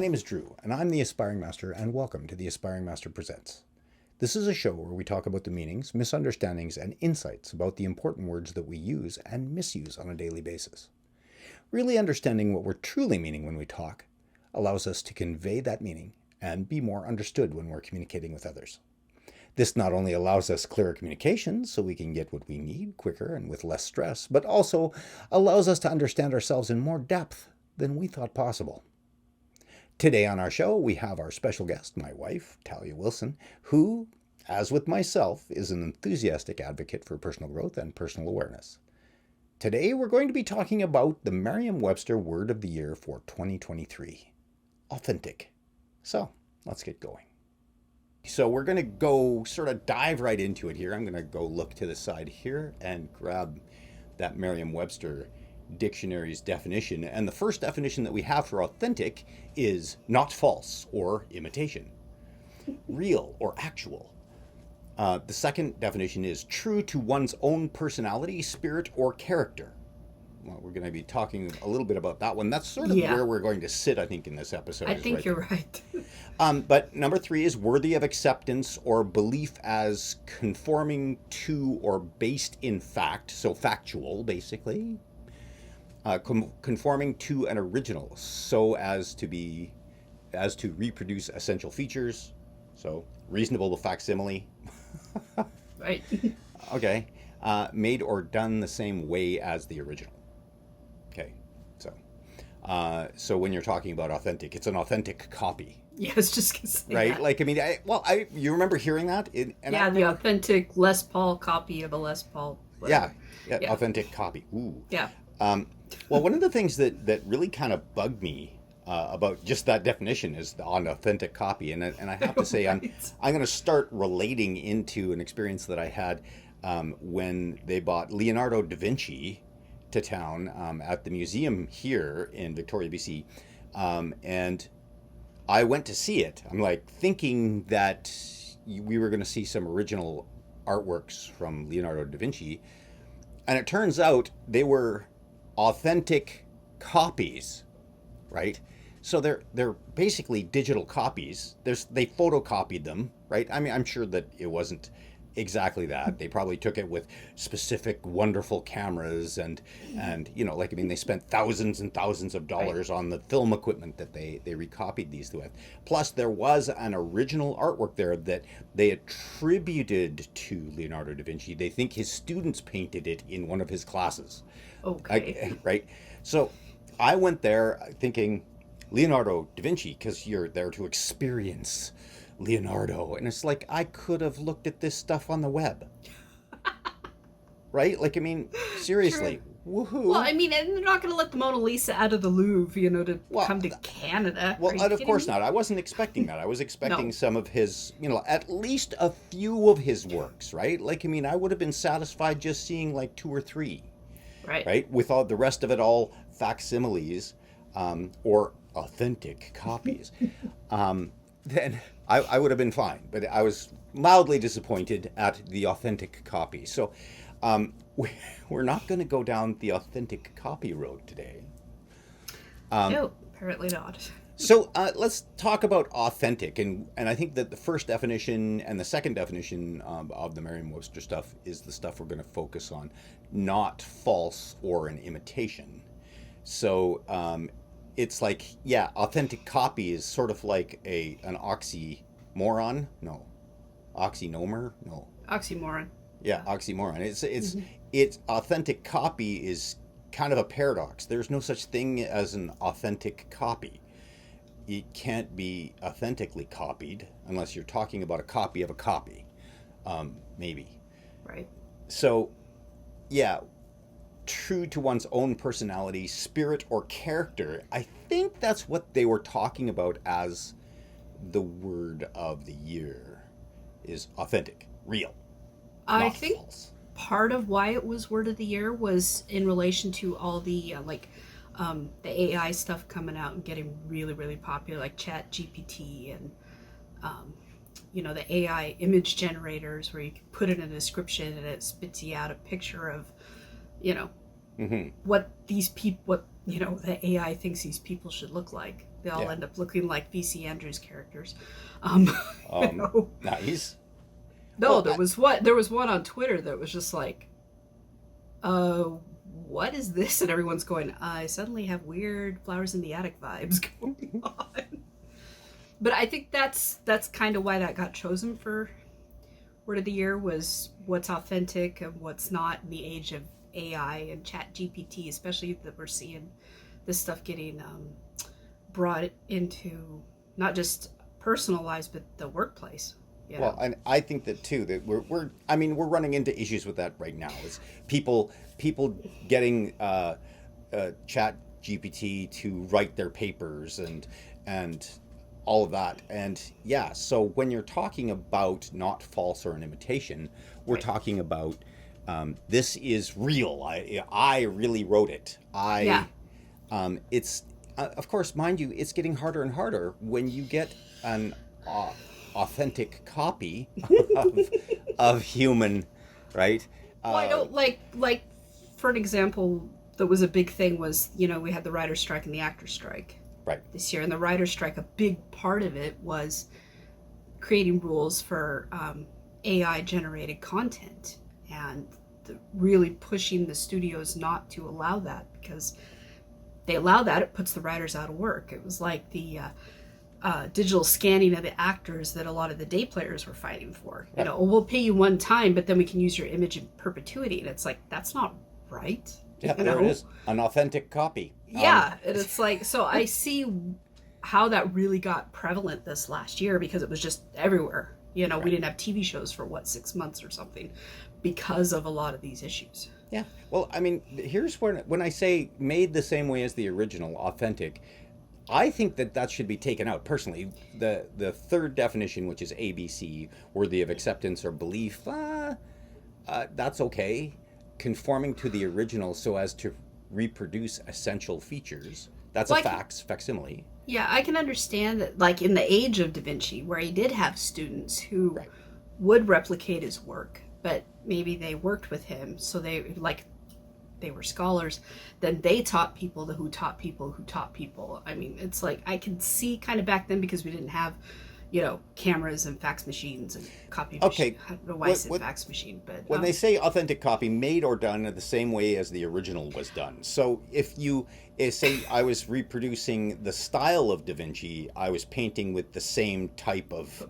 name is Drew, and I'm the Aspiring Master, and welcome to the Aspiring Master Presents. This is a show where we talk about the meanings, misunderstandings, and insights about the important words that we use and misuse on a daily basis. Really understanding what we're truly meaning when we talk allows us to convey that meaning and be more understood when we're communicating with others. This not only allows us clearer communication so we can get what we need quicker and with less stress, but also allows us to understand ourselves in more depth than we thought possible. Today on our show, we have our special guest, my wife, Talia Wilson, who, as with myself, is an enthusiastic advocate for personal growth and personal awareness. Today, we're going to be talking about the Merriam-Webster Word of the Year for 2023, authentic. So, let's get going. So we're going to go sort of dive right into it here. I'm going to go look to the side here and grab that Merriam-Webster dictionary's definition. And the first definition that we have for authentic is not false or imitation, real or actual. The second definition is true to one's own personality, spirit, or character. Well, we're going to be talking a little bit about that one. That's sort of where we're going to sit, I think, in this episode. I think you're right. But number 3 is worthy of acceptance or belief as conforming to or based in fact, so factual, basically. Conforming to an original, so as to reproduce essential features, so reasonable to facsimile. Right. Okay. Made or done the same way as the original. Okay. So when you're talking about authentic, it's an authentic copy. Yeah, I was just gonna say right? that. Like, I mean, you remember hearing that? The authentic Les Paul copy of a Les Paul. Yeah, authentic copy. Ooh. Yeah. Well, one of the things that really kind of bugged me about just that definition is the authentic copy, and I have to say Right. I'm going to start relating into an experience that I had when they brought Leonardo da Vinci to town at the museum here in Victoria, BC, and I went to see it. I'm like thinking that we were going to see some original artworks from Leonardo da Vinci, and it turns out they were authentic copies, right? So they're basically digital copies. They photocopied them, right? I mean, I'm sure that it wasn't exactly that. They probably took it with specific wonderful cameras and they spent thousands and thousands of dollars on the film equipment that they recopied these with. Plus there was an original artwork there that they attributed to Leonardo da Vinci. They think his students painted it in one of his classes. Okay. Right? So I went there thinking Leonardo da Vinci, because you're there to experience Leonardo, and it's like I could have looked at this stuff on the web. Right? Like, I mean, seriously. True. Woohoo. Well, I mean, and they're not going to let the Mona Lisa out of the Louvre, to come to Canada. Well, of course not. I wasn't expecting that. I was expecting No. some of his, at least a few of his works, right? Like, I mean, I would have been satisfied just seeing like 2 or 3. Right? With all the rest of it all facsimiles or authentic copies. Then I would have been fine. But I was mildly disappointed at the authentic copy. So we're not going to go down the authentic copy road today. No, apparently not. So let's talk about authentic. And I think that the first definition and the second definition of the Merriam-Webster stuff is the stuff we're going to focus on, not false or an imitation. So it's like, authentic copy is sort of like an oxymoron. No. Oxynomer? No. Oxymoron. Yeah, oxymoron. It's authentic copy is kind of a paradox. There's no such thing as an authentic copy. It can't be authentically copied unless you're talking about a copy of a copy, maybe. Right. So, true to one's own personality, spirit, or character. I think that's what they were talking about as the word of the year is authentic, real, I not think false. part of why it was Word of the Year was in relation to all the the AI stuff coming out and getting really, really popular, like Chat GPT and the AI image generators where you can put in a description and it spits you out a picture of what the AI thinks these people should look like. They all Yeah. end up looking like VC Andrews characters. Nice. No, Well, there was one on Twitter that was just like, what is this? And everyone's going, I suddenly have weird Flowers in the Attic vibes going on. But I think that's kind of why that got chosen for Word of the Year, was what's authentic and what's not in the age of AI and Chat GPT, especially that we're seeing this stuff getting brought into not just personal lives but the workplace. Well, and I think that too, that we're running into issues with that right now. It's people getting Chat GPT to write their papers and all of that. And yeah, so when you're talking about not false or an imitation, we're talking about this is real. I really wrote it. It's of course, mind you, it's getting harder and harder when you get an authentic copy of human, right? Well, I don't like for an example, that was a big thing was, we had the writer's strike and the actor's strike this year, and the writer's strike, a big part of it was creating rules for AI generated content and really pushing the studios not to allow that, because they allow that, it puts the writers out of work. It was like the digital scanning of the actors that a lot of the day players were fighting for. We'll pay you one time, but then we can use your image in perpetuity. And it's like, that's not right. Yeah, there it is. An authentic copy. Yeah. And it's like, so I see how that really got prevalent this last year, because it was just everywhere. We didn't have TV shows for 6 months or something because of a lot of these issues. Yeah. Well, I mean, here's when I say made the same way as the original, authentic, I think that should be taken out personally. The third definition, which is ABC, worthy of acceptance or belief, that's okay. Conforming to the original so as to reproduce essential features. That's a facsimile. Yeah, I can understand that, like in the age of Da Vinci, where he did have students who would replicate his work, but maybe they worked with him, so they were scholars, then they taught people who taught people who taught people. I mean, it's like, I can see kind of back then, because we didn't have, cameras and fax machines and copy machine. I don't know why I said fax machine, but... When they say authentic copy, made or done the same way as the original was done. So if you say I was reproducing the style of Da Vinci, I was painting with the same type of...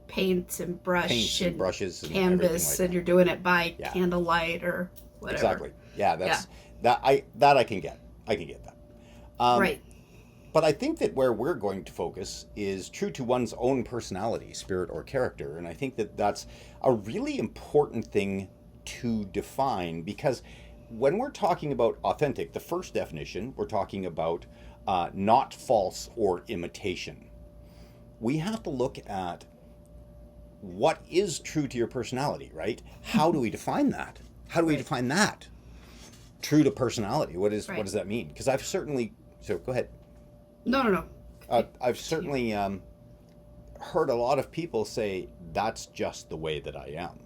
paints and brushes and canvas, and you're doing it by candlelight or whatever. Exactly. Yeah, that I can get. I can get that. Right. But I think that where we're going to focus is true to one's own personality, spirit, or character, and I think that that's a really important thing to define, because when we're talking about authentic, the first definition, we're talking about not false or imitation. We have to look at what is true to your personality, right? How do we define that? How do we define that? True to personality. What does that mean? Because I've certainly... So go ahead. No. I've certainly heard a lot of people say, that's just the way that I am.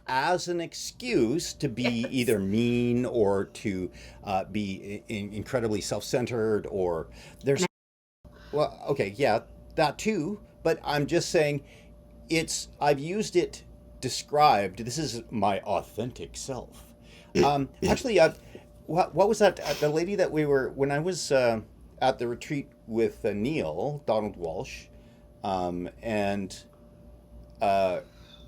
As an excuse to be either mean or to be incredibly self-centered, or there's... Well, okay, yeah, that too. But I'm just saying, I've used it described, this is my authentic self. Actually, what was that? The lady that when I was at the retreat with Neil, Donald Walsh, and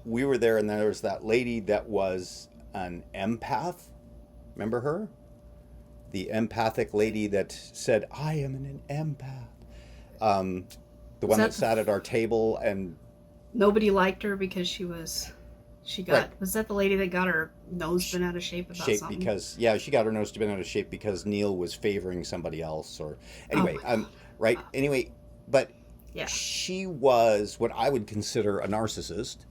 we were there, and there was that lady that was an empath. Remember her? The empathic lady that said, I am an empath. The one that sat at our table, and nobody liked her because was that the lady that got her nose bent out of shape about something? Because she got her nose bent out of shape because Neil was favoring somebody else, or anyway, right? Anyway, but she was what I would consider a narcissist,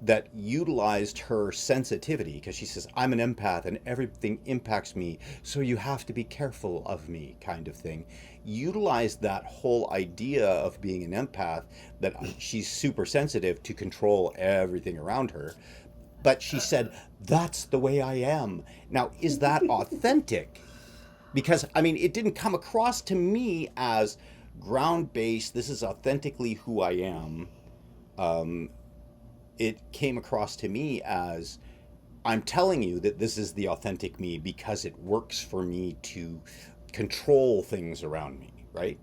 that utilized her sensitivity, because she says, I'm an empath and everything impacts me, so you have to be careful of me, kind of thing. Utilized that whole idea of being an empath, that she's super sensitive, to control everything around her. but she said, that's the way I am. Now, is that authentic? Because, I mean, it didn't come across to me as ground-based, this is authentically who I am. It came across to me as, I'm telling you that this is the authentic me because it works for me to control things around me, right?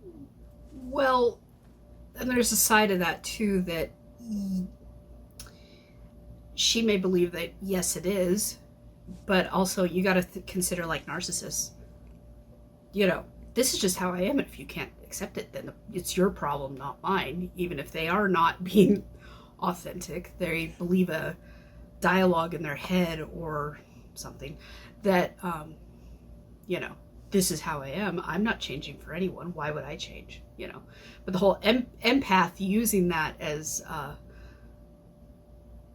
Well, and there's a side of that too that she may believe that yes, it is, but also you got to consider like narcissists. You know, this is just how I am, and if you can't accept it, then it's your problem, not mine. Even if they are not being authentic, they believe a dialogue in their head or something that, you know, this is how I am. I'm not changing for anyone. Why would I change? You know, but the whole empath using that as,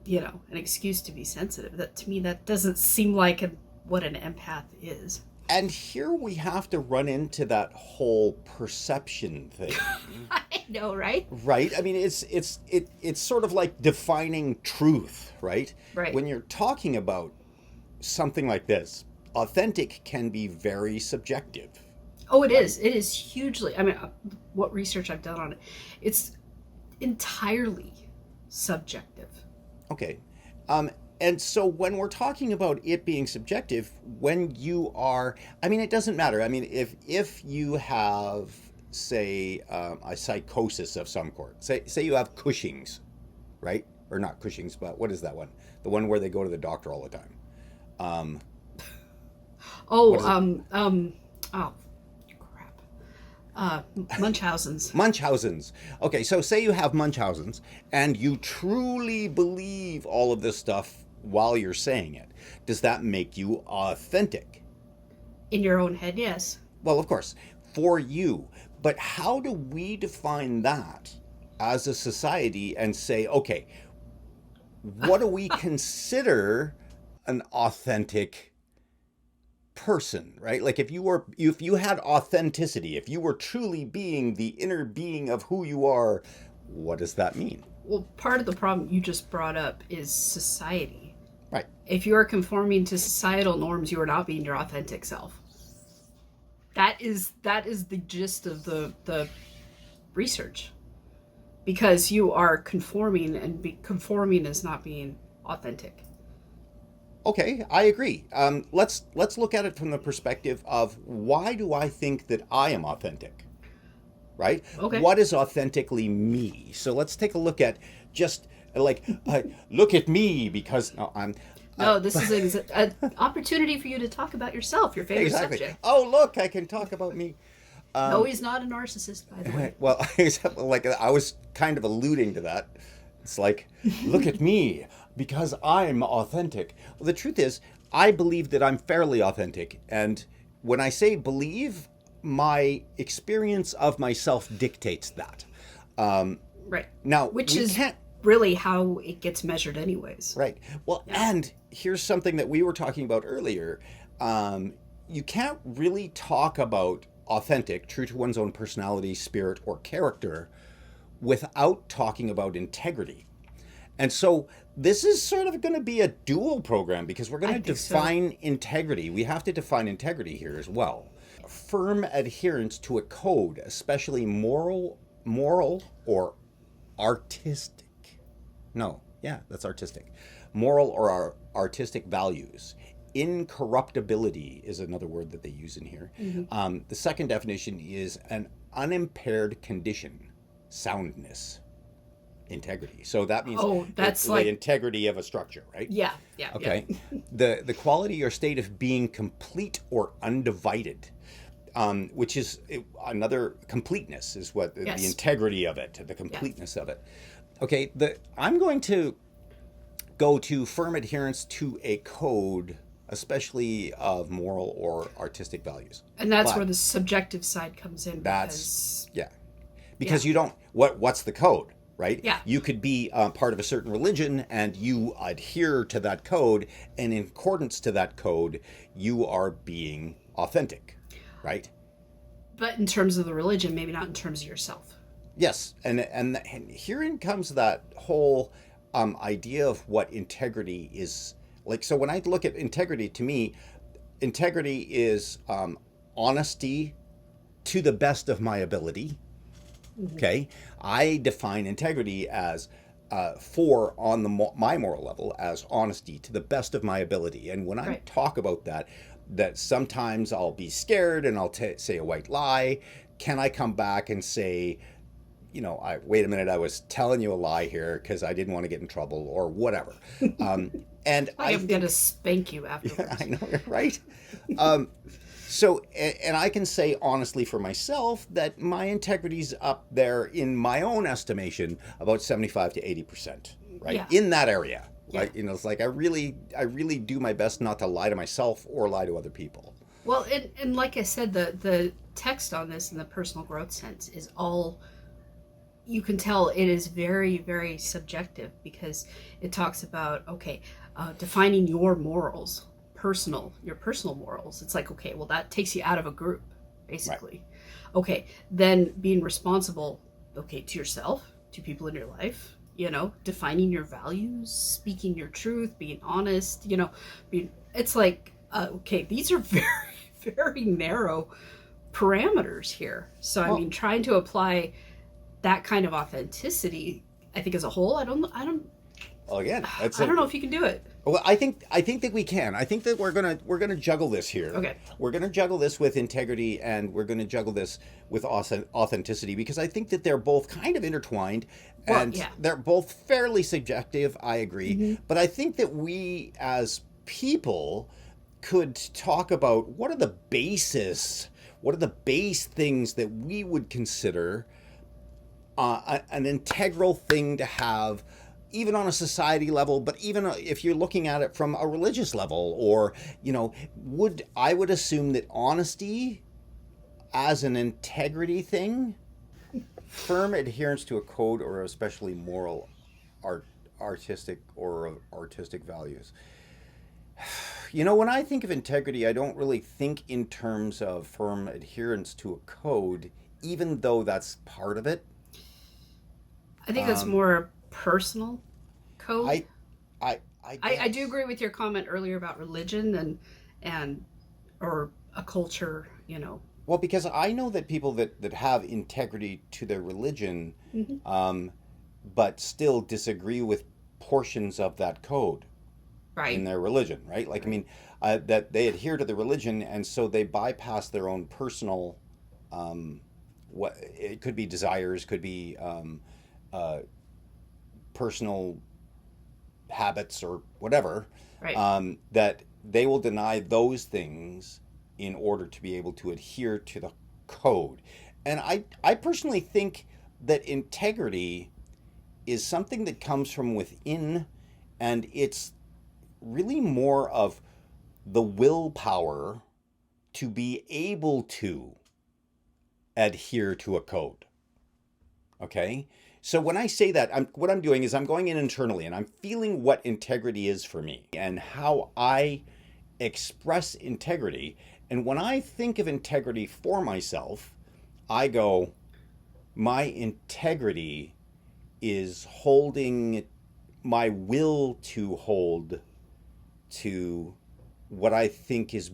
you know, an excuse to be sensitive. That to me, that doesn't seem like what an empath is. And here we have to run into that whole perception thing. I know, right? Right? I mean, it's sort of like defining truth, right? Right. When you're talking about something like this, authentic can be very subjective. Oh, it is. It is hugely. I mean, what research I've done on it, it's entirely subjective. Okay. And so when we're talking about it being subjective, when you are, I mean, it doesn't matter. I mean, if you have, say, a psychosis of some sort, say you have Cushing's, right? Or not Cushing's, but what is that one? The one where they go to the doctor all the time. Oh, crap. Munchausen's. Munchausen's. Okay, so say you have Munchausen's and you truly believe all of this stuff while you're saying it. Does that make you authentic? In your own head, yes. Well, of course, for you. But how do we define that as a society and say, okay, what do we consider an authentic person, right? Like if you had authenticity, if you were truly being the inner being of who you are, what does that mean? Well, part of the problem you just brought up is society. Right. If you are conforming to societal norms, you are not being your authentic self. That is the gist of the research. Because you are conforming, and conforming is not being authentic. Okay, I agree. Let's look at it from the perspective of why do I think that I am authentic, right? Okay. What is authentically me? So let's take a look at just like look at me because I'm. No, this is an opportunity for you to talk about yourself, your favorite subject. Oh, look, I can talk about me. No, he's not a narcissist, by the way. Well, like I was kind of alluding to that. It's like, look at me, because I'm authentic. Well, the truth is, I believe that I'm fairly authentic. And when I say believe, my experience of myself dictates that. Right. Now, which is really how it gets measured anyways. Right. Well, yeah. And here's something that we were talking about earlier. You can't really talk about authentic, true to one's own personality, spirit, or character without talking about integrity. And so this is sort of going to be a dual program because we're going to define integrity. We have to define integrity here as well. Firm adherence to a code, especially moral or artistic. No, yeah, that's artistic. Moral or artistic values. Incorruptibility is another word that they use in here. Mm-hmm. The second definition is an unimpaired condition, soundness, integrity. So that means that's the integrity of a structure, right? Yeah. Okay. Yeah. The quality or state of being complete or undivided, which is another completeness is what the integrity of it, the completeness of it. Okay. I'm going to go to firm adherence to a code, especially of moral or artistic values. And that's where the subjective side comes in. Because you don't, what's the code, right? Yeah. You could be part of a certain religion and you adhere to that code, and in accordance to that code, you are being authentic, right? But in terms of the religion, maybe not in terms of yourself. Yes, and herein comes that whole idea of what integrity is like. So when I look at integrity, to me, integrity is honesty to the best of my ability. Okay, I define integrity as my moral level as honesty to the best of my ability. And when I Right. talk about that, that sometimes I'll be scared and I'll say a white lie. Can I come back and say, wait a minute, I was telling you a lie here because I didn't want to get in trouble or whatever. And Like I I'm gonna think, spank you yeah, I afterwards. know, right? Um, so, and I can say honestly for myself that my integrity's up there in my own estimation about 75 to 80%, right? Yeah. In that area. Yeah. Right? It's like I really do my best not to lie to myself or lie to other people. Well, and like I said, the text on this in the personal growth sense is all, you can tell it is very, very subjective, because it talks about, okay, defining your morals, your personal morals. It's like, okay, well, that takes you out of a group, basically. Right. Okay, then being responsible, okay, to yourself, to people in your life, defining your values, speaking your truth, being honest, it's like, okay, these are very, very narrow parameters here. So, I mean, trying to apply that kind of authenticity, I think as a whole, I don't Well, again, I don't know if you can do it. Well, I think that we can. I think that we're gonna juggle this here. Okay. We're gonna juggle this with integrity, and we're gonna juggle this with authenticity, because I think that they're both kind of intertwined, and yeah. they're both fairly subjective. I agree, but I think that we as people could talk about what are the base things that we would consider an integral thing to have, even on a society level, but even if you're looking at it from a religious level, or, I would assume that honesty as an integrity thing, firm adherence to a code or especially moral, artistic values. When I think of integrity, I don't really think in terms of firm adherence to a code, even though that's part of it. I think that's more personal code. I do guess. agree with your comment earlier about religion and or a culture, Well, because I know that people that have integrity to their religion, but still disagree with portions of that code right. in their religion, right? Like, I mean, that they adhere to the religion, and so they bypass their own personal, what it could be desires, could be personal habits or whatever, Right. that they will deny those things in order to be able to adhere to the code. And I personally think that integrity is something that comes from within, and it's really more of the willpower to be able to adhere to a code. Okay? So when I say that, what I'm doing is I'm going in internally and I'm feeling what integrity is for me and how I express integrity. And when I think of integrity for myself, I go, my integrity is holding my will to hold to what I think is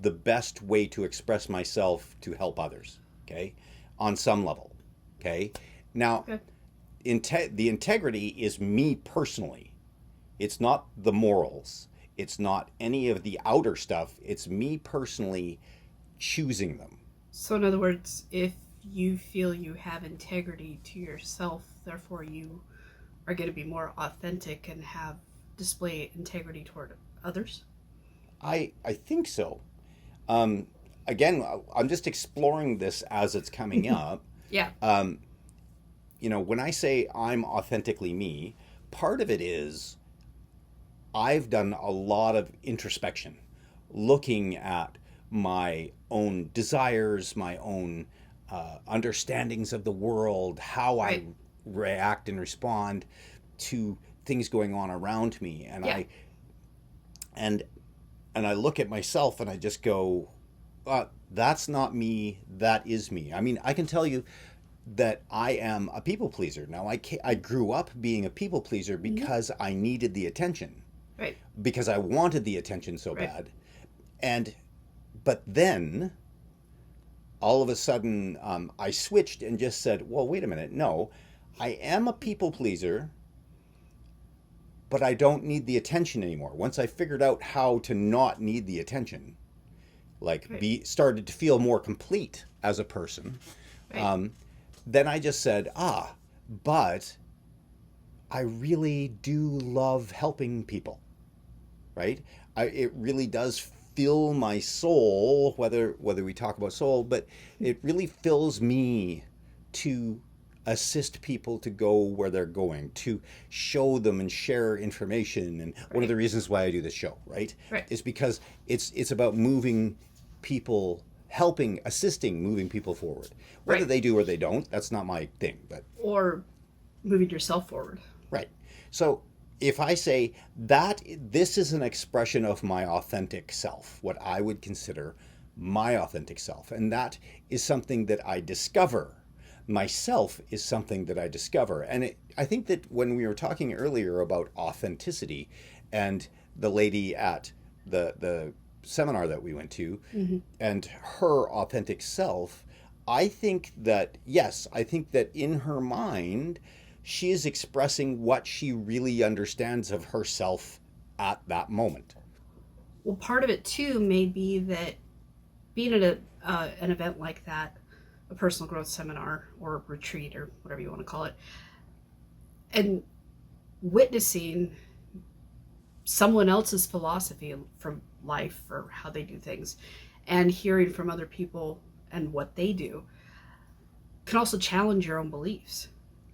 the best way to express myself to help others, okay, on some level, okay? Now, Okay. the integrity is me personally. It's not the morals. It's not any of the outer stuff. It's me personally choosing them. So in other words, if you feel you have integrity to yourself, therefore you are going to be more authentic and display integrity toward others. I think so. Again, I'm just exploring this as it's coming up. Yeah. When I say I'm authentically me, part of it is I've done a lot of introspection, looking at my own desires, my own understandings of the world, how Right. I react and respond to things going on around me, and Yeah. I look at myself and I just go, that's not me, that is me. I mean, I can tell you that I am a people pleaser. Now, I grew up being a people pleaser because I needed the attention, Right. because I wanted the attention so Right. bad. But then all of a sudden I switched and just said, well, wait a minute. No, I am a people pleaser, but I don't need the attention anymore. Once I figured out how to not need the attention, like Right. started to feel more complete as a person, Right. then I just said, but I really do love helping people, right? It really does fill my soul, whether we talk about soul, but it really fills me to assist people to go where they're going, to show them and share information. And one of the reasons why I do this show, right, Right. is because it's about moving people, helping, assisting, moving people forward. Whether Right. they do or they don't, that's not my thing. But Or moving yourself forward. right. So if I say that this is an expression of my authentic self, what I would consider my authentic self, and that is something that I discover. Myself is something that I discover. And I think that when we were talking earlier about authenticity and the lady at the seminar that we went to and her authentic self, I think that, yes, I think that in her mind, she is expressing what she really understands of herself at that moment. Well, part of it too may be that being at an event like that, a personal growth seminar or retreat or whatever you want to call it, and witnessing someone else's philosophy from life or how they do things, and hearing from other people and what they do, can also challenge your own beliefs.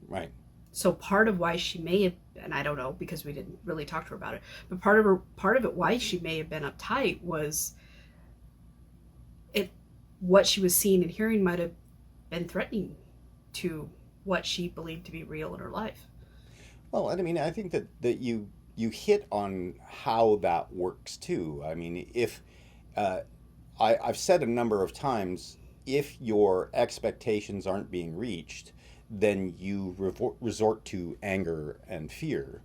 Right. So part of why she may have, and I don't know because we didn't really talk to her about it, but part of it why she may have been uptight was what she was seeing and hearing might have been threatening to what she believed to be real in her life. Well, I mean, I think that you hit on how that works too. I mean, if I've said a number of times, if your expectations aren't being reached, then you resort to anger and fear.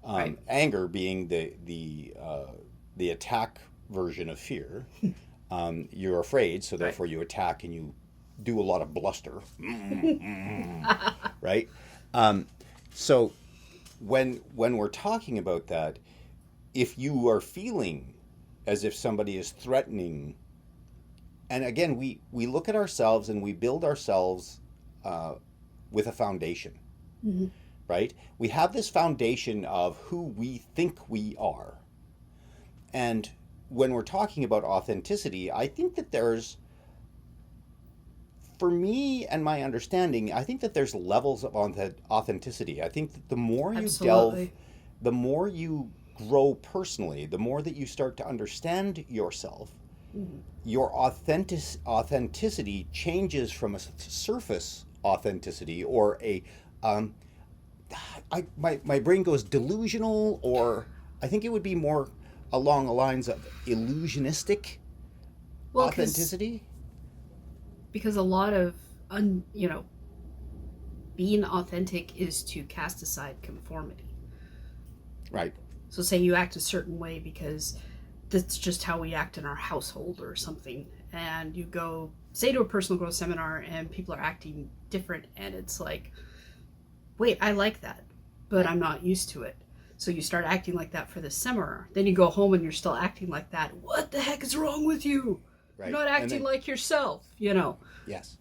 Right. Anger being the attack version of fear. You're afraid, so therefore you attack and you do a lot of bluster, right? So when we're talking about that, if you are feeling as if somebody is threatening, and again, we look at ourselves and we build ourselves with a foundation, right? We have this foundation of who we think we are. And when we're talking about authenticity, I think that there's, for me and my understanding, I think that there's levels of authenticity. I think that the more you Absolutely. delve, the more you grow personally, the more that you start to understand yourself, your authenticity changes from a surface authenticity or my brain goes delusional, or I think it would be more along the lines of illusionistic Well, authenticity. because a lot of being authentic is to cast aside conformity. Right. So say you act a certain way because that's just how we act in our household or something, and you go say to a personal growth seminar and people are acting different, and it's like, wait, I like that, but I'm not used to it. So you start acting like that for the seminar. Then you go home and you're still acting like that. What the heck is wrong with you? Right. You're not acting like yourself, Yes.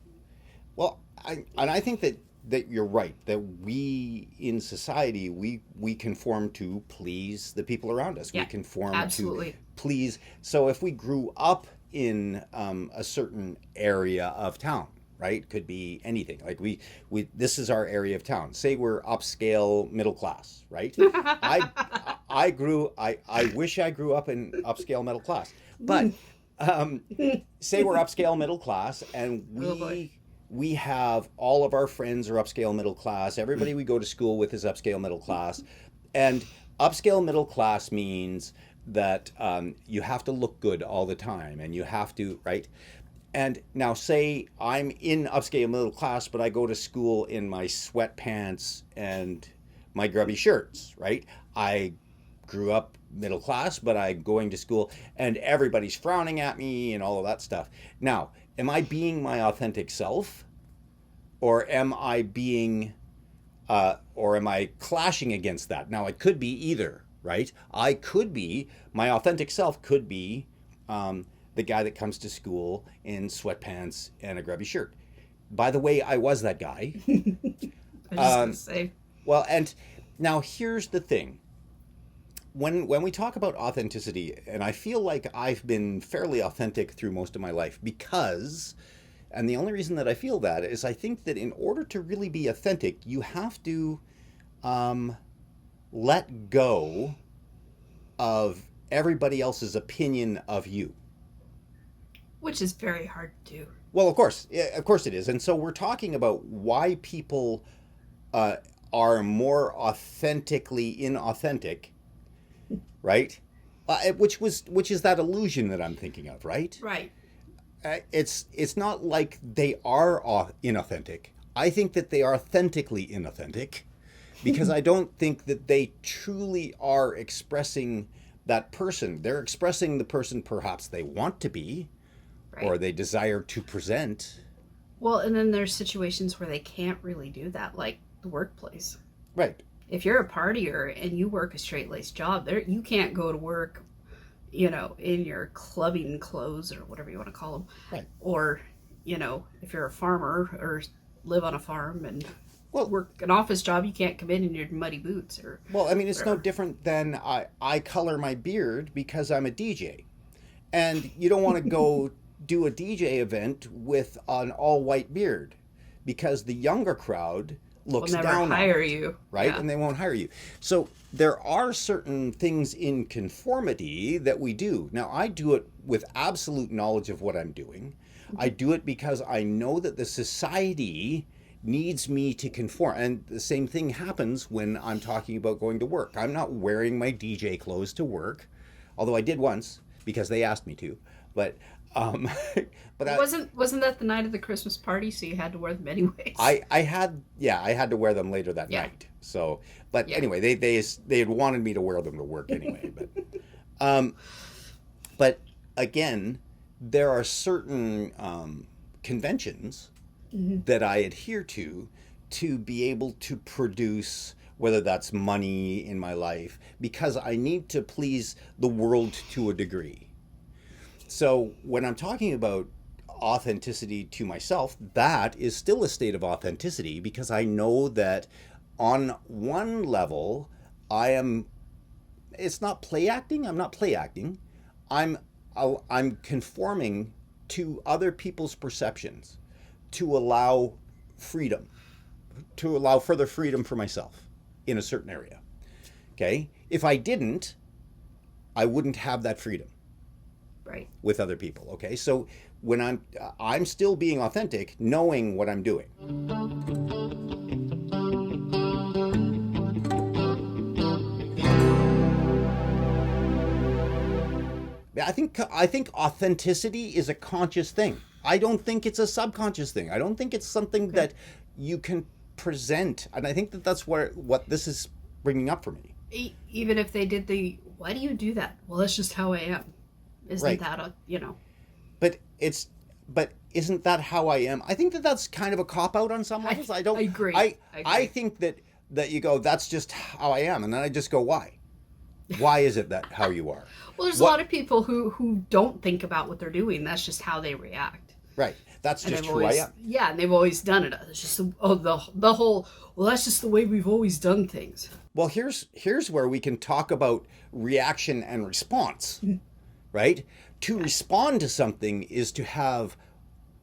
Well, I think that you're right, that we in society, we conform to please the people around us. Yeah, we conform absolutely. to please. So if we grew up in a certain area of town, right? Could be anything. Like we this is our area of town. Say we're upscale middle class, right? I wish I grew up in upscale middle class. But say we're upscale middle class and we have all of our friends are upscale middle class. Everybody we go to school with is upscale middle class. And upscale middle class means that you have to look good all the time and you have to, right? And now, say I'm in upscale middle class, but I go to school in my sweatpants and my grubby shirts, right? I grew up middle class, but I'm going to school and everybody's frowning at me and all of that stuff. Now, am I being my authentic self, or am I or am I clashing against that? Now, it could be either, right? My authentic self could be the guy that comes to school in sweatpants and a grubby shirt. By the way, I was that guy. I was just gonna say. Well, and now here's the thing. When we talk about authenticity, and I feel like I've been fairly authentic through most of my life because, and the only reason that I feel that is I think that in order to really be authentic, you have to let go of everybody else's opinion of you. Which is very hard to do. Well, of course it is. And so we're talking about why people are more authentically inauthentic, right? Which is that illusion that I'm thinking of, right? Right. It's not like they are inauthentic. I think that they are authentically inauthentic because I don't think that they truly are expressing that person. They're expressing the person perhaps they want to be, right, or they desire to present. Well, and then there's situations where they can't really do that, like the workplace. Right. If you're a partier and you work a straight-laced job, you can't go to work, in your clubbing clothes or whatever you want to call them. Right. Or, if you're a farmer or live on a farm and well, work an office job, you can't come in your muddy boots or. Well, I mean, it's whatever. no different than I color my beard because I'm a DJ, and you don't want to go do a DJ event with an all-white beard because the younger crowd looks will never down hire on it, you, right? Yeah. And they won't hire you. So there are certain things in conformity that we do. Now, I do it with absolute knowledge of what I'm doing. I do it because I know that the society needs me to conform. And the same thing happens when I'm talking about going to work. I'm not wearing my DJ clothes to work, although I did once because they asked me to. But wasn't that the night of the Christmas party? So you had to wear them anyways. I had to wear them later that night. So, but anyway, they had wanted me to wear them to work anyway. But again, there are certain conventions that I adhere to be able to produce, whether that's money in my life, because I need to please the world to a degree. So when I'm talking about authenticity to myself, that is still a state of authenticity because I know that on one level, it's not play acting. I'm not play acting. I'm conforming to other people's perceptions to allow freedom, to allow further freedom for myself in a certain area. Okay? If I didn't, I wouldn't have that freedom. Right. With other people. Okay, so when I'm still being authentic, knowing what I'm doing. I think authenticity is a conscious thing. I don't think it's a subconscious thing. I don't think it's something that you can present, and I think that's what this is bringing up for me. Even if they did why do you do that? Well, that's just how I am. Isn't that But isn't that how I am? I think that's kind of a cop-out on some levels. I agree. I think that you go, that's just how I am. And then I just go, why? Why is it that how you are? Well, there's a lot of people who don't think about what they're doing. That's just how they react. Right. That's just who I am. Yeah, and they've always done it. It's just the whole, well, that's just the way we've always done things. Well, here's where we can talk about reaction and response. Right? To respond to something is to have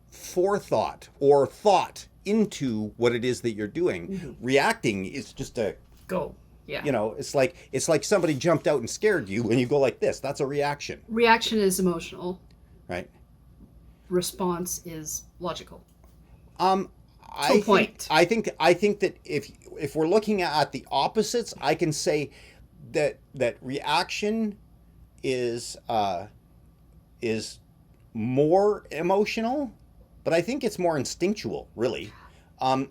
forethought or thought into what it is that you're doing. Mm-hmm. Reacting is just a go. Yeah. It's like somebody jumped out and scared you and you go like this. That's a reaction. Reaction is emotional. Right. Response is logical. I think that if we're looking at the opposites, I can say that reaction is more emotional, but I think it's more instinctual, really. Um,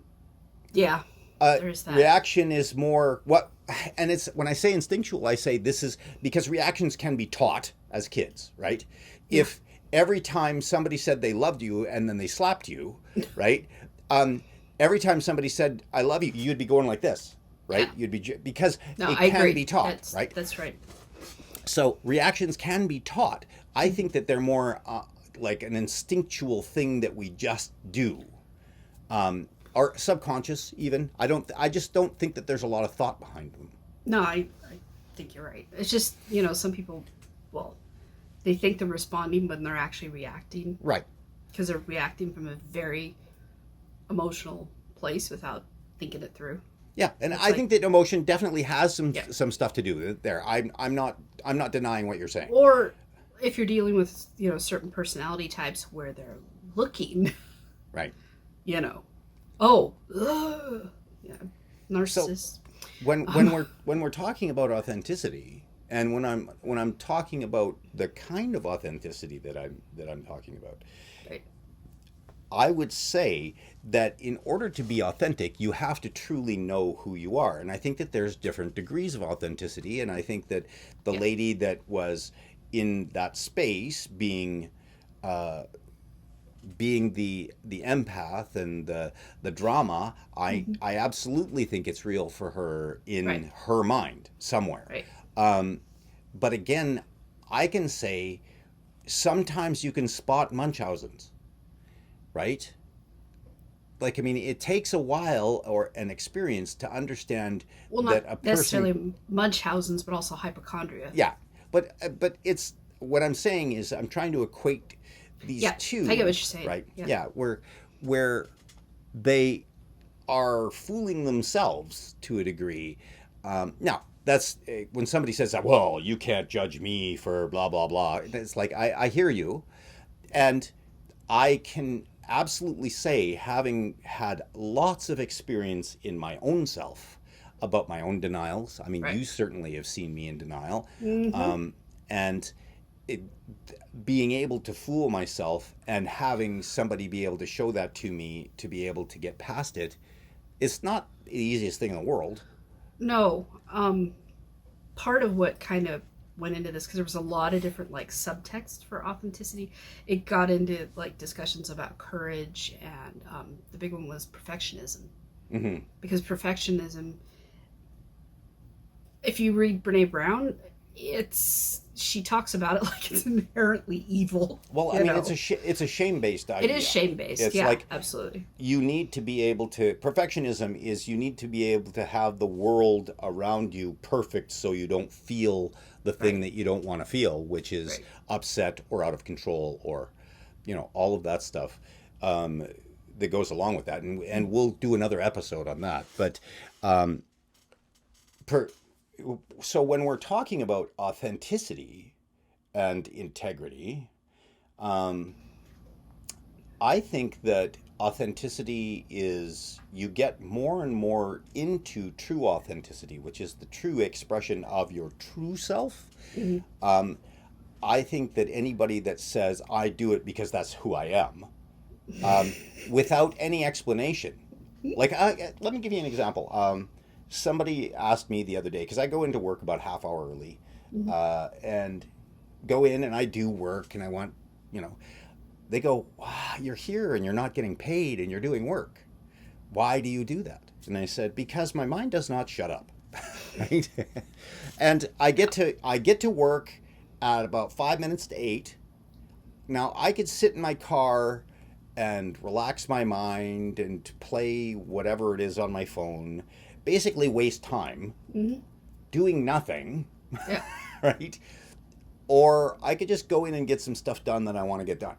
Yeah, there's that. Reaction is more what, and it's when I say instinctual, I say this is because reactions can be taught as kids, right? Yeah. If every time somebody said they loved you and then they slapped you, right? Um, every time somebody said I love you, you'd be going like this, right? Yeah. You'd be because No, it I can agree. be taught, right? That's right. So reactions can be taught. I think that they're more like an instinctual thing that we just do, or subconscious even. I just don't think that there's a lot of thought behind them. No, I think you're right. It's just, some people, well, they think they're responding, but they're actually reacting Right. because they're reacting from a very emotional place without thinking it through. Yeah, and It's I like, think that emotion definitely has yeah. some stuff to do with it there. I'm not denying what you're saying. Or if you're dealing with, certain personality types where they're looking, Right. you know, oh, yeah, So narcissist. when we're talking about authenticity, and when I'm talking about the kind of authenticity that I'm talking about, Right. I would say that in order to be authentic, you have to truly know who you are. And I think that there's different degrees of authenticity. And I think that the Yeah. lady that was in that space, being the empath and the drama, I absolutely think it's real for her in Right. her mind somewhere. Right. But again, I can say sometimes you can spot Munchausen's, right? Like, I mean, it takes a while or an experience to understand Well, that not a person. necessarily Munchausen's, but also hypochondria. Yeah, but it's what I'm saying is I'm trying to equate these Yeah, two. I get what you're saying. Right? Yeah. Yeah, where they are fooling themselves to a degree. Now, that's when somebody says that. Well, you can't judge me for blah blah blah. It's like I hear you, and I can absolutely say, having had lots of experience in my own self about my own denials. I mean, Right. you certainly have seen me in denial, Mm-hmm. and it, being able to fool myself and having somebody be able to show that to me to be able to get past it, it's not the easiest thing in the world. No, part of what kind of went into this because there was a lot of different like subtext for authenticity. It got into like discussions about courage, and the big one was perfectionism. Hmm. Because perfectionism, if you read Brene Brown, she talks about it like it's inherently evil. Well, I mean, it's a shame-based idea. It is shame based. It's Yeah, like absolutely. you need to be able to. Perfectionism is you need to be able to have the world around you perfect so you don't feel the thing Right. that you don't want to feel, which is Right. upset or out of control or, all of that stuff that goes along with that. And we'll do another episode on that. But per, so when we're talking about authenticity and integrity, I think that authenticity is you get more and more into true authenticity, which is the true expression of your true self. Mm-hmm. I think that anybody that says, I do it because that's who I am, without any explanation, like, let me give you an example. Somebody asked me the other day, because I go into work about half hour early, and go in and I do work and I want, they go, wow, you're here and you're not getting paid and you're doing work. Why do you do that? And I said, because my mind does not shut up. Right? And I get to work at about 5 minutes to 8. Now I could sit in my car and relax my mind and play whatever it is on my phone, basically waste time doing nothing, Yeah. right? Or I could just go in and get some stuff done that I want to get done.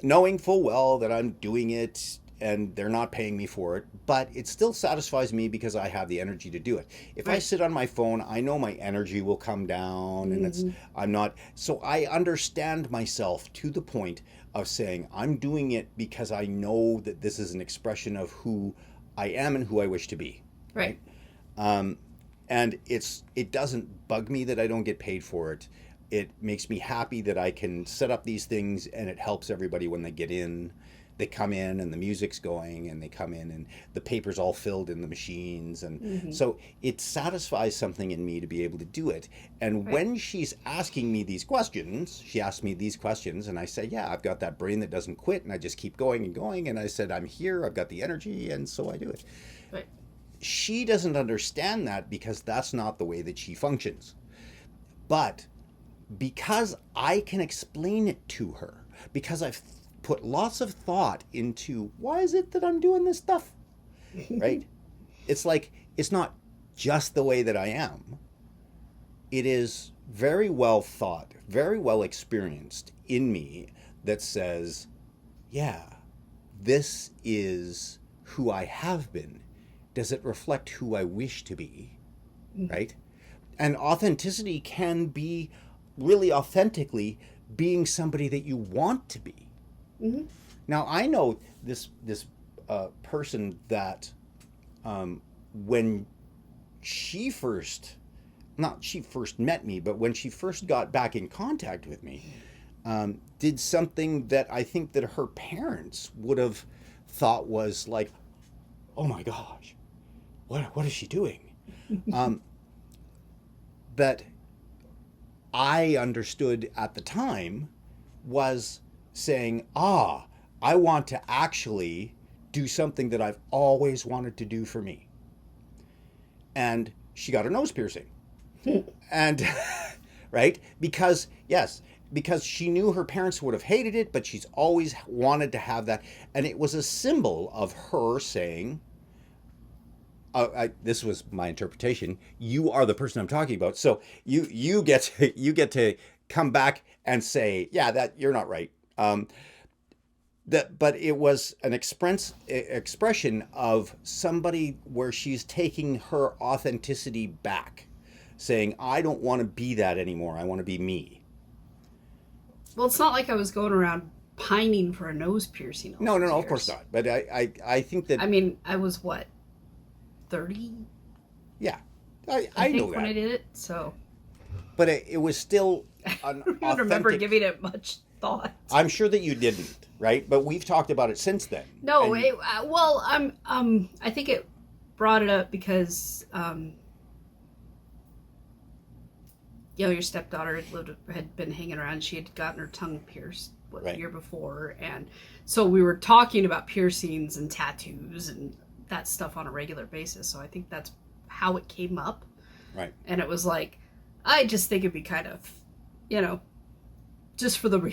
Knowing full well that I'm doing it and they're not paying me for it, but it still satisfies me because I have the energy to do it. If I Right. sit on my phone, I know my energy will come down and I'm not, so I understand myself to the point of saying I'm doing it because I know that this is an expression of who I am and who I wish to be. Right. And it doesn't bug me that I don't get paid for it. It makes me happy that I can set up these things, and it helps everybody when they get in. They come in and the music's going, and they come in and the paper's all filled in the machines. And so it satisfies something in me to be able to do it. And when she's asking me these questions, she asked me these questions, and I say, yeah, I've got that brain that doesn't quit, and I just keep going and going. And I said, I'm here, I've got the energy, and so I do it. Right. She doesn't understand that because that's not the way that she functions. But because I can explain it to her, because I've put lots of thought into why is it that I'm doing this stuff, right? It's like, it's not just the way that I am. It is very well thought, very well experienced in me that says, yeah, this is who I have been. Does it reflect who I wish to be, right? And authenticity can be really authentically being somebody that you want to be. Now, I know this person that when she first met me, but when she first got back in contact with me, did something that I think that her parents would have thought was like, oh my gosh, what is she doing? That I understood at the time was saying, I want to actually do something that I've always wanted to do for me. And she got her nose piercing. And, right? Because she knew her parents would have hated it, but she's always wanted to have that. And it was a symbol of her saying, this was my interpretation, you are the person I'm talking about. So you get to come back and say, yeah, that you're not right. But it was an expression of somebody where she's taking her authenticity back, saying, I don't want to be that anymore. I want to be me. Well, it's not like I was going around pining for a nose piercing. No, of course not. But I think that... I mean, I was, what, 30? Yeah, I know that. When I did it, so... But it was still an authentic... I don't remember giving it much thought. I'm sure that you didn't, right? But we've talked about it since then. No, I think it brought it up because, your stepdaughter had been hanging around. She had gotten her tongue pierced the year before, and so we were talking about piercings and tattoos and that stuff on a regular basis. So I think that's how it came up. Right. And it was like, I just think it'd be kind of, just for the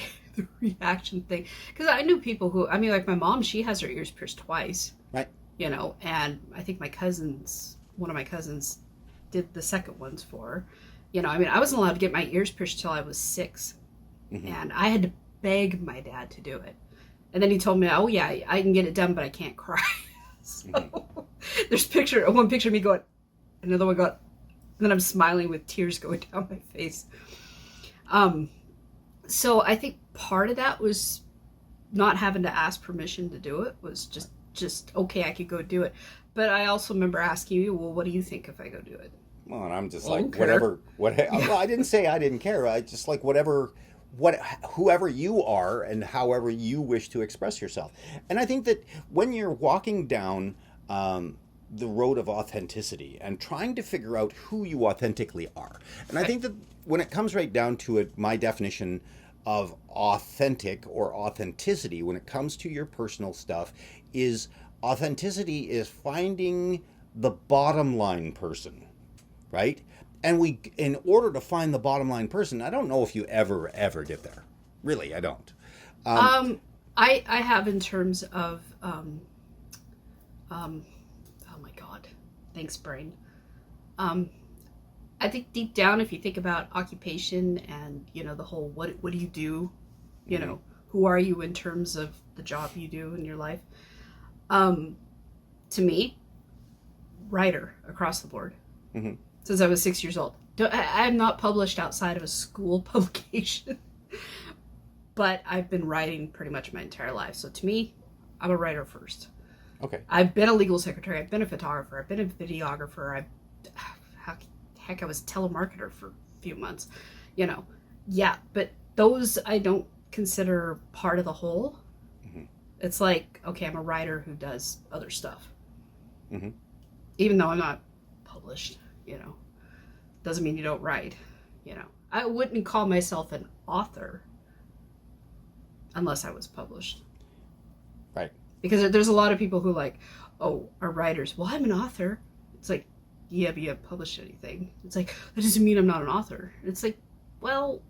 reaction thing. Because I knew people who, like my mom, she has her ears pierced twice. Right. And I think one of my cousins did the second ones for her. I wasn't allowed to get my ears pierced till I was 6. And I had to beg my dad to do it. And then he told me, oh yeah, I can get it done, but I can't cry. So there's one picture of me going, another one going, and then I'm smiling with tears going down my face. So I think part of that was not having to ask permission to do it, was just okay, I could go do it. But I also remember asking you, well, what do you think if I go do it? Well, and I'm just like, whatever. Well, I didn't say I didn't care. I just like whoever you are and however you wish to express yourself. And I think that when you're walking down the road of authenticity and trying to figure out who you authentically are, and I think that when it comes right down to it, my definition of authentic or authenticity when it comes to your personal stuff is authenticity is finding the bottom line person, right? And in order to find the bottom line person, I don't know if you ever get there. Really, I don't. I have in terms of, oh my God, thanks brain. I think deep down, if you think about occupation and, the whole, what do you do? Who are you in terms of the job you do in your life? To me, writer across the board. Since I was 6 years old. I'm not published outside of a school publication, but I've been writing pretty much my entire life. So to me, I'm a writer first. Okay. I've been a legal secretary. I've been a photographer. I've been a videographer. I was a telemarketer for a few months, Yeah, but those I don't consider part of the whole. Hmm. It's like, okay, I'm a writer who does other stuff. Hmm. Even though I'm not published, you know, doesn't mean you don't write, you know. I wouldn't call myself an author unless I was published. Right. Because there's a lot of people who like, oh, are writers. Well, I'm an author. It's like, yeah, but you haven't published anything. It's like, that doesn't mean I'm not an author. It's like, well,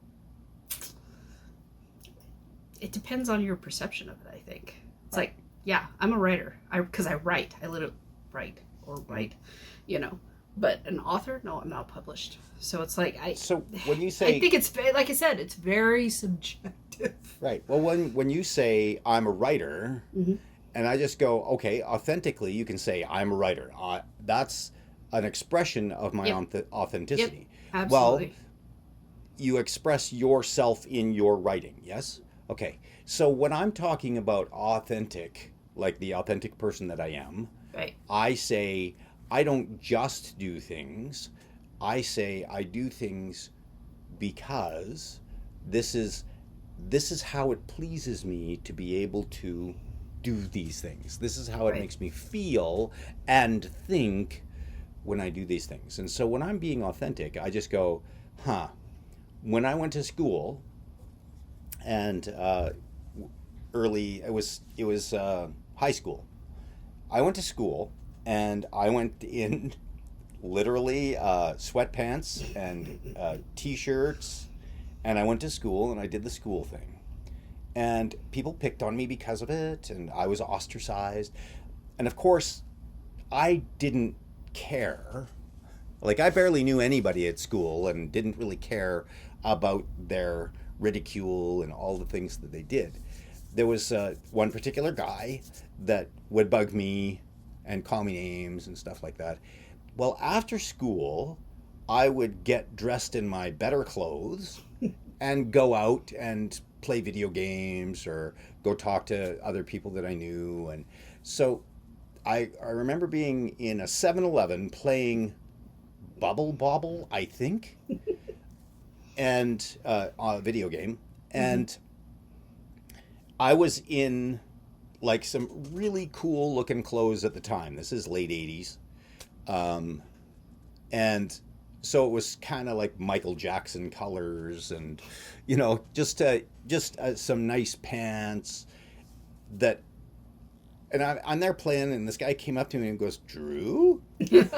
it depends on your perception of it, I think. It's Right. like, yeah, I'm a writer. Because I write. I literally write or write, you know. But an author, no, I'm not published. So it's like, So when you say, I think it's, like I said, it's very subjective. right. Well, when you say I'm a writer, Mm-hmm. and I just go, okay, authentically, you can say I'm a writer. That's an expression of my Yep. authenticity. Yep, Well, absolutely. you express yourself in your writing, yes? Okay. So when I'm talking about authentic, like the authentic person that I am, Right. I say I don't just do things. I say I do things because this is this is how it pleases me to be able to do these things. This is how it Right. makes me feel and think when I do these things. And so when I'm being authentic, I just go, huh. When I went to school, and early, it was high school. I went to school, and I went in literally sweatpants and t-shirts, and I went to school and I did the school thing. And people picked on me because of it, and I was ostracized. And of course, I didn't care. Like, I barely knew anybody at school and didn't really care about their ridicule and all the things that they did. There was one particular guy that would bug me and call me names and stuff like that. Well, after school, I would get dressed in my better clothes and go out and play video games or go talk to other people that I knew. And so I remember being in a 7-Eleven playing Bubble Bobble, I think, and a video game. And I was in like some really cool looking clothes at the time. This is late 80s. And so it was kind of like Michael Jackson colors and, just some nice pants that, and I'm there playing, and this guy came up to me and goes, "Drew?" And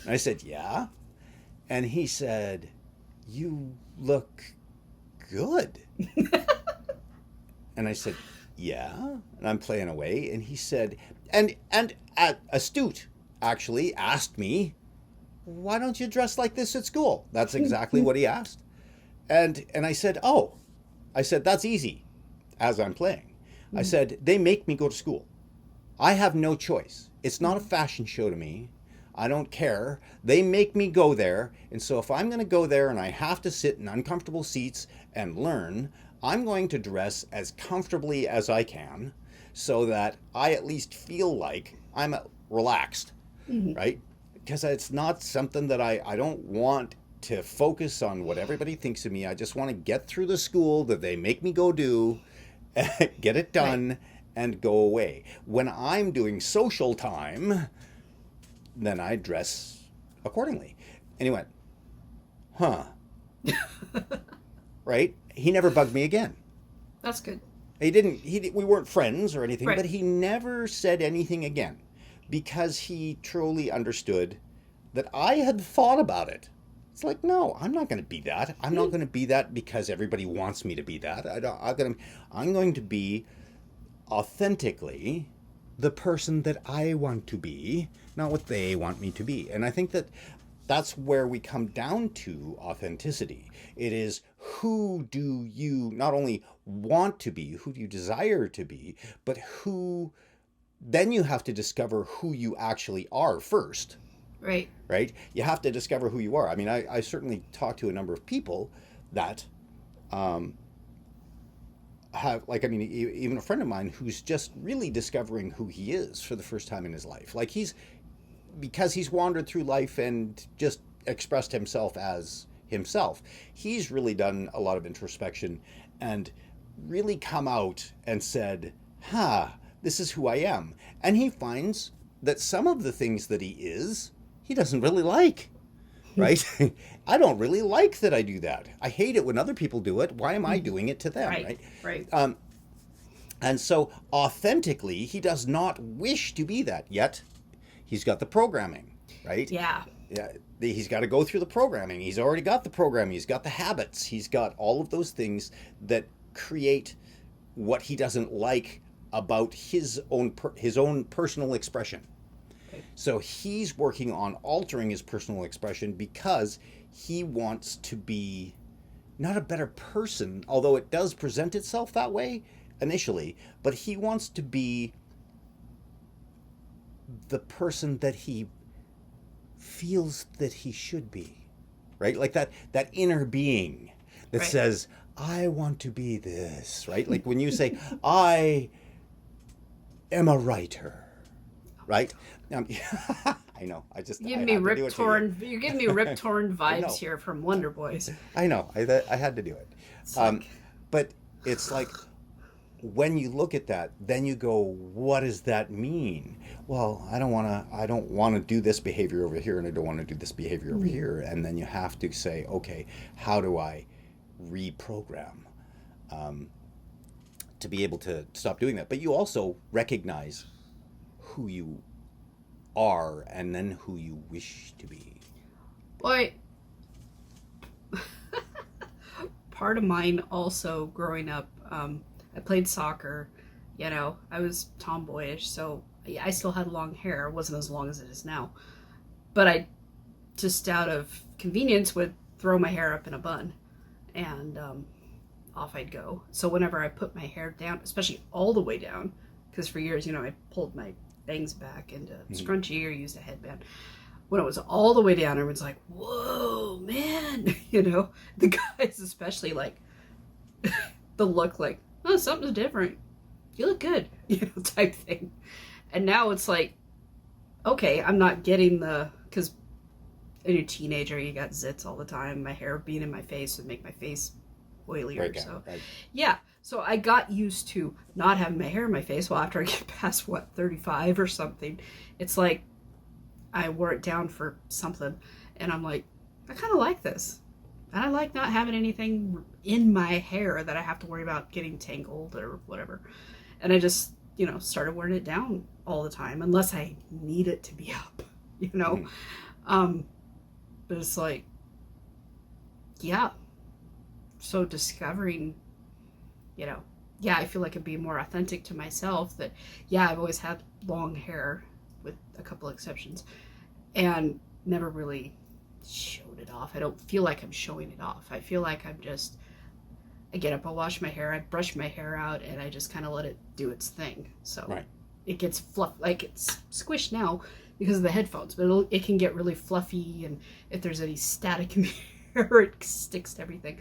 I said, "Yeah." And he said, "You look good." And I said, "Yeah." And I'm playing away, and he said, and astute actually asked me, "Why don't you dress like this at school?" That's exactly what he asked. And I said, "Oh," I said, "that's easy," as I'm playing. I said, "They make me go to school. I have no choice. It's not a fashion show to me. I don't care. They make me go there. And so if I'm going to go there and I have to sit in uncomfortable seats and learn, I'm going to dress as comfortably as I can so that I at least feel like I'm relaxed," right? Because it's not something that I don't want to focus on what everybody thinks of me. I just want to get through the school that they make me go do, get it done, Right. and go away. When I'm doing social time, then I dress accordingly. And he went, "Huh." Right? He never bugged me again. That's good. We weren't friends or anything, Right. but he never said anything again because he truly understood that I had thought about it. It's like, no, I'm not going to be that. I'm not going to be that because everybody wants me to be that. I'm going to be authentically the person that I want to be, not what they want me to be. And I think that that's where we come down to authenticity. It is, who do you not only want to be, who do you desire to be, but then you have to discover who you actually are first, Right. right? You have to discover who you are. I mean, I certainly talked to a number of people that have, like, I mean, even a friend of mine who's just really discovering who he is for the first time in his life. Like, because he's wandered through life and just expressed himself as himself. He's really done a lot of introspection and really come out and said, this is who I am. And he finds that some of the things that he doesn't really like, right? I don't really like that I do that. I hate it when other people do it. Why am I doing it to them, right? Right. And so authentically, he does not wish to be that, yet he's got the programming, right? Yeah. He's got to go through the programming. He's already got the programming. He's got the habits. He's got all of those things that create what he doesn't like about his own personal expression. Okay. So he's working on altering his personal expression because he wants to be not a better person, although it does present itself that way initially, but he wants to be the person that he feels that he should be, right? Like that inner being that Right. says, I want to be this, right? Like when you say, I am a writer, right? I know. I just You're giving me Rip Torn vibes know. here from Wonder Boys. I know. I had to do it. But it's like when you look at that, then you go, what does that mean? Well, I don't want to do this behavior over here, and I don't want to do this behavior over here. And then you have to say, okay, how do I reprogram to be able to stop doing that? But you also recognize who you are and then who you wish to be. Boy, part of mine also growing up, I played soccer, I was tomboyish, so I still had long hair. It wasn't as long as it is now. But I just out of convenience would throw my hair up in a bun and off I'd go. So whenever I put my hair down, especially all the way down, because for years, I pulled my bangs back into scrunchie or used a headband. When it was all the way down, everyone's like, whoa, man. The guys especially like the look like, oh, something's different. You look good, type thing. And now it's like, okay, I'm not getting because in a teenager, you got zits all the time. My hair being in my face would make my face oilier. Yeah. So I got used to not having my hair in my face. Well, after I get past 35 or something, it's like I wore it down for something, and I'm like, I kind of like this. And I like not having anything in my hair that I have to worry about getting tangled or whatever. And I just, started wearing it down all the time, unless I need it to be up, But it's like, yeah. So discovering, I feel like it'd be more authentic to myself that, I've always had long hair with a couple exceptions and never really showed it off. I don't feel like I'm showing it off. I feel like I get up, I wash my hair, I brush my hair out, and I just kind of let it do its thing. So It gets like it's squished now because of the headphones, but it can get really fluffy, and if there's any static in the hair, it sticks to everything.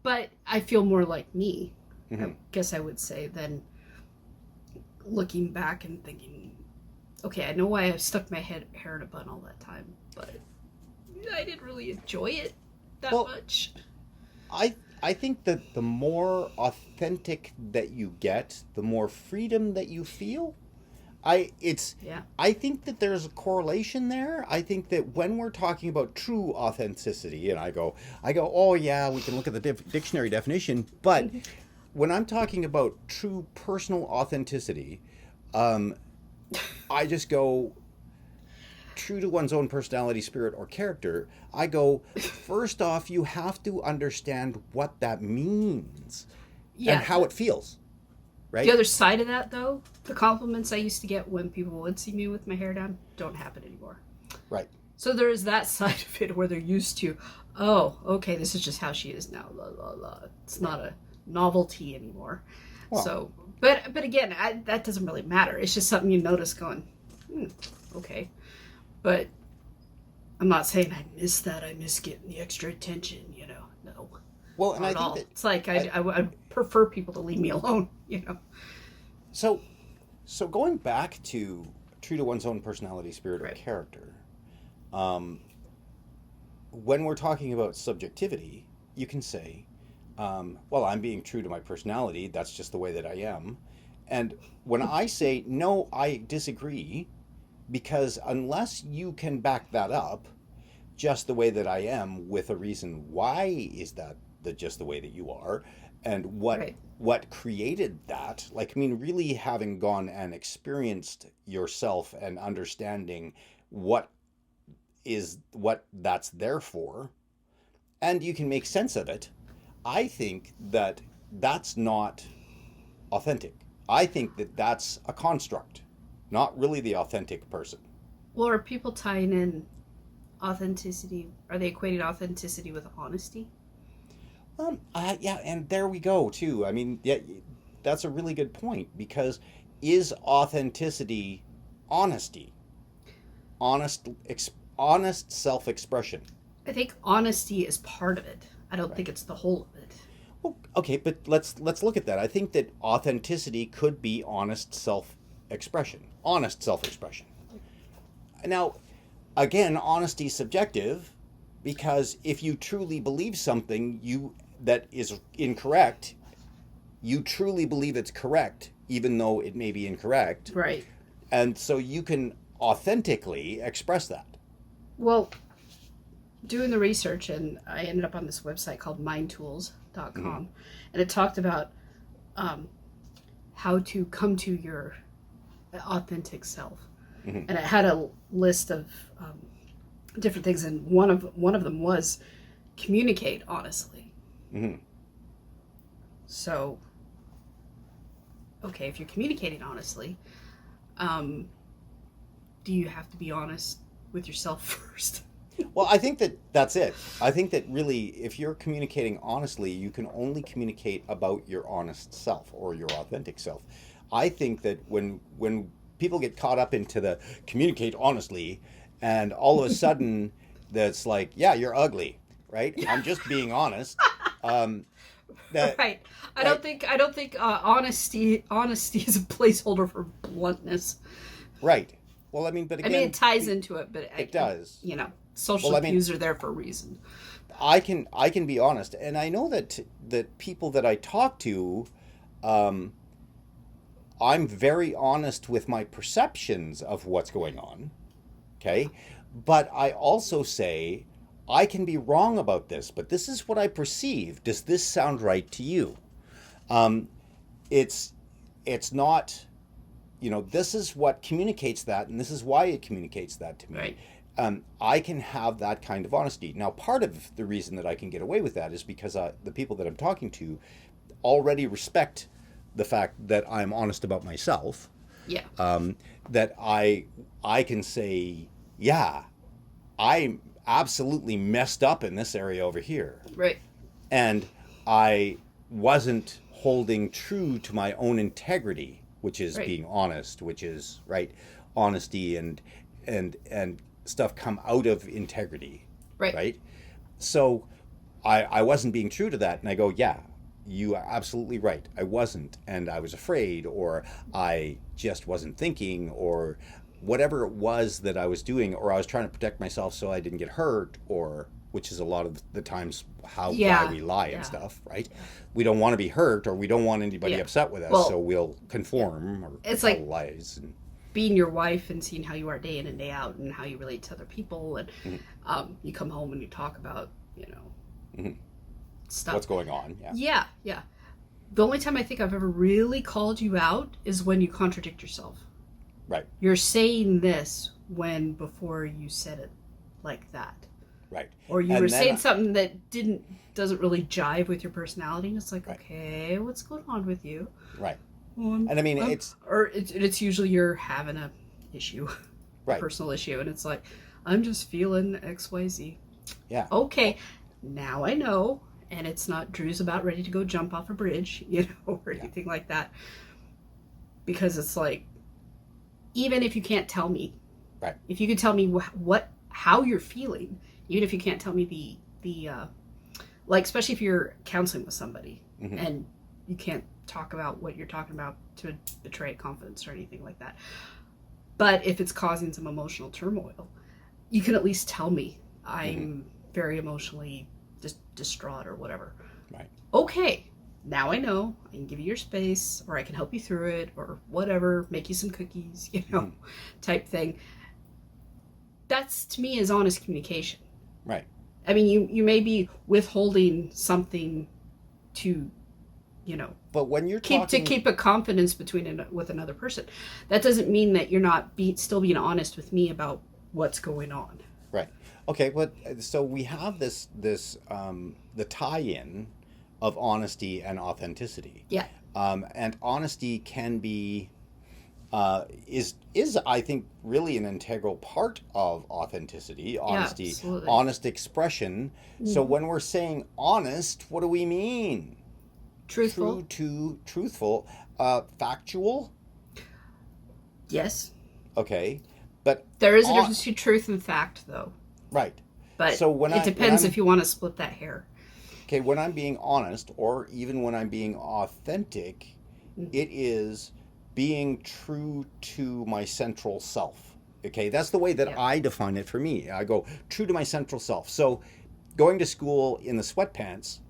But I feel more like me, I guess I would say, than looking back and thinking, okay, I know why I stuck my hair in a bun all that time, but I didn't really enjoy it that much. I think that the more authentic that you get, the more freedom that you feel. I think that there's a correlation there. I think that when we're talking about true authenticity, and I go, oh yeah, we can look at the dictionary definition, but when I'm talking about true personal authenticity, I just go, true to one's own personality, spirit, or character, I go, first off, you have to understand what that means and how it feels. Right? The other side of that, though, the compliments I used to get when people would see me with my hair down don't happen anymore. Right. So there is that side of it where they're used to, oh, okay, this is just how she is now. La, la, la. It's not a novelty anymore. Well, so, but again, that doesn't really matter. It's just something you notice going, okay. But I'm not saying I miss that. I miss getting the extra attention, no. Well, and I think that it's like I prefer people to leave me alone, So going back to true to one's own personality, spirit, or character, when we're talking about subjectivity, you can say, well, I'm being true to my personality. That's just the way that I am. And when I say, no, I disagree, because unless you can back that up just the way that I am with a reason why is that just the way that you are, and Right. what created that, like, I mean, really having gone and experienced yourself and understanding what what that's there for, and you can make sense of it. I think that that's not authentic. I think that that's a construct, not really the authentic person. Well, are people tying in authenticity? Are they equating authenticity with honesty? Yeah, and there we go too. I mean, yeah, that's a really good point, because is authenticity honesty? Honest, honest self-expression. I think honesty is part of it. I don't think Right. it's the whole of it. Well, okay, but let's look at that. I think that authenticity could be honest self-expression. Honest self-expression. Now, again, honesty is subjective, because if you truly believe something that is incorrect, you truly believe it's correct, even though it may be incorrect. Right. And so you can authentically express that. Well, doing the research, and I ended up on this website called mindtools.com, and it talked about how to come to your authentic self. And it had a list of different things, and one of them was communicate honestly. So, okay, if you're communicating honestly, do you have to be honest with yourself first? Well, I think that that's it. I think that really, if you're communicating honestly, you can only communicate about your honest self or your authentic self. I think that when people get caught up into the communicate honestly, and all of a sudden that's like, yeah, you're ugly, right? I'm just being honest. That Right. I right, don't think honesty is a placeholder for bluntness. right. Well, I mean, but I mean, again, it ties into it, but it does. You know, social Well, I mean, cues are there for a reason. I can be honest, and I know that people that I talk to, I'm very honest with my perceptions of what's going on. Okay, but I also say I can be wrong about this, but this is what I perceive. Does this sound right to you? Um, it's not. This is what communicates that, and this is why it communicates that to me. Right. I can have that kind of honesty. Now, part of the reason that I can get away with that is because the people that I'm talking to already respect the fact that I'm honest about myself. Yeah. That I can say, yeah, I'm absolutely messed up in this area over here, Right. and I wasn't holding true to my own integrity, which is Right. being honest, which is right, honesty and stuff come out of integrity, Right. right? So I wasn't being true to that, and I go, yeah, you are absolutely right. I wasn't, and I was afraid, or I just wasn't thinking, or whatever it was that I was doing, or I was trying to protect myself so I didn't get hurt, or which is a lot of the times why we lie and stuff, right? We don't want to be hurt, or we don't want anybody upset with us, Well, so we'll conform or it's tell like lies. And, being your wife and seeing how you are day in and day out and how you relate to other people, and you come home and you talk about stuff. what's going on? Yeah. Yeah, yeah. The only time I think I've ever really called you out is when you contradict yourself. Right. You're saying this when before you said it like that. Right. Or you And were then saying something that doesn't really jive with your personality, and it's like, Right. okay, what's going on with you? Right. And I mean, it's usually you're having a issue, right. personal issue, and it's like, I'm just feeling XYZ. Yeah. Okay, now I know, and it's not Drew's about ready to go jump off a bridge, or anything like that. Because it's like, even if you can't tell me, Right. if you could tell me how you're feeling, even if you can't tell me the like, especially if you're counseling with somebody and you can't talk about what you're talking about to betray confidence or anything like that. But if it's causing some emotional turmoil, you can at least tell me I'm very emotionally distraught or whatever. Right. Okay, now I know. I can give you your space, or I can help you through it, or whatever, make you some cookies, type thing. That's, to me, is honest communication. Right. I mean, you may be withholding something to, but when you're talking... keep a confidence with another person. That doesn't mean that you're not still being honest with me about what's going on. Right. Okay. So we have this the tie-in of honesty and authenticity. Yeah. And honesty can be is I think really an integral part of authenticity. Honesty, absolutely. Honest expression. So when we're saying honest, what do we mean? Truthful. Truthful. Factual. Yes. Okay. But there is a difference between truth and fact, though. Right. But so it depends if you want to split that hair. Okay, when I'm being honest, or even when I'm being authentic, it is being true to my central self. Okay, that's the way that I define it for me. I go true to my central self. So going to school in the sweatpants,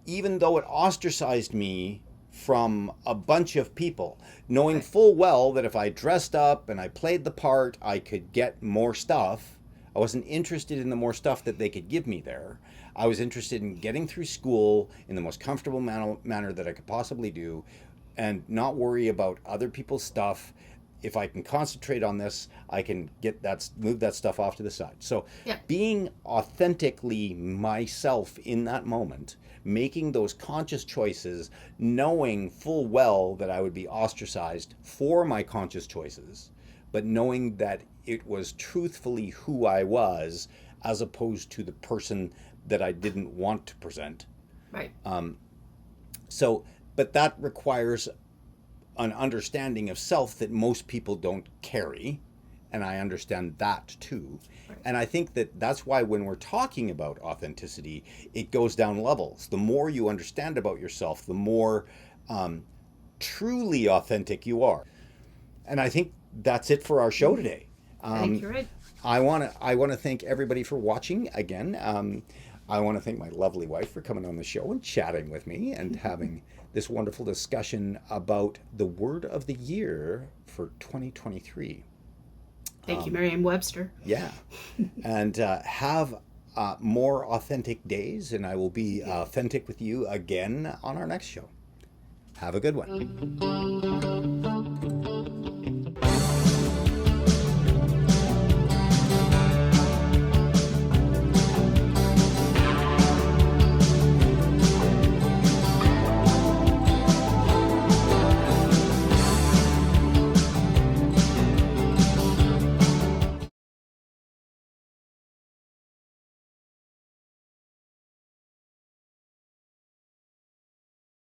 even though it ostracized me from a bunch of people, knowing full well that if I dressed up and I played the part, I could get more stuff. I wasn't interested in the more stuff that they could give me there. I was interested in getting through school in the most comfortable manner that I could possibly do, and not worry about other people's stuff. If I can concentrate on this, I can move that stuff off to the side. So being authentically myself in that moment, making those conscious choices, knowing full well that I would be ostracized for my conscious choices, but knowing that it was truthfully who I was, as opposed to the person that I didn't want to present. Right. But that requires an understanding of self that most people don't carry, and I understand that too. Right. And I think that's why when we're talking about authenticity, it goes down levels. The more you understand about yourself, the more truly authentic you are. And I think that's it for our show today. I think you're right. I want to thank everybody for watching again. I want to thank my lovely wife for coming on the show and chatting with me and having this wonderful discussion about the word of the year for 2023. Thank you, Merriam-Webster. Yeah. And have more authentic days, and I will be authentic with you again on our next show. Have a good one.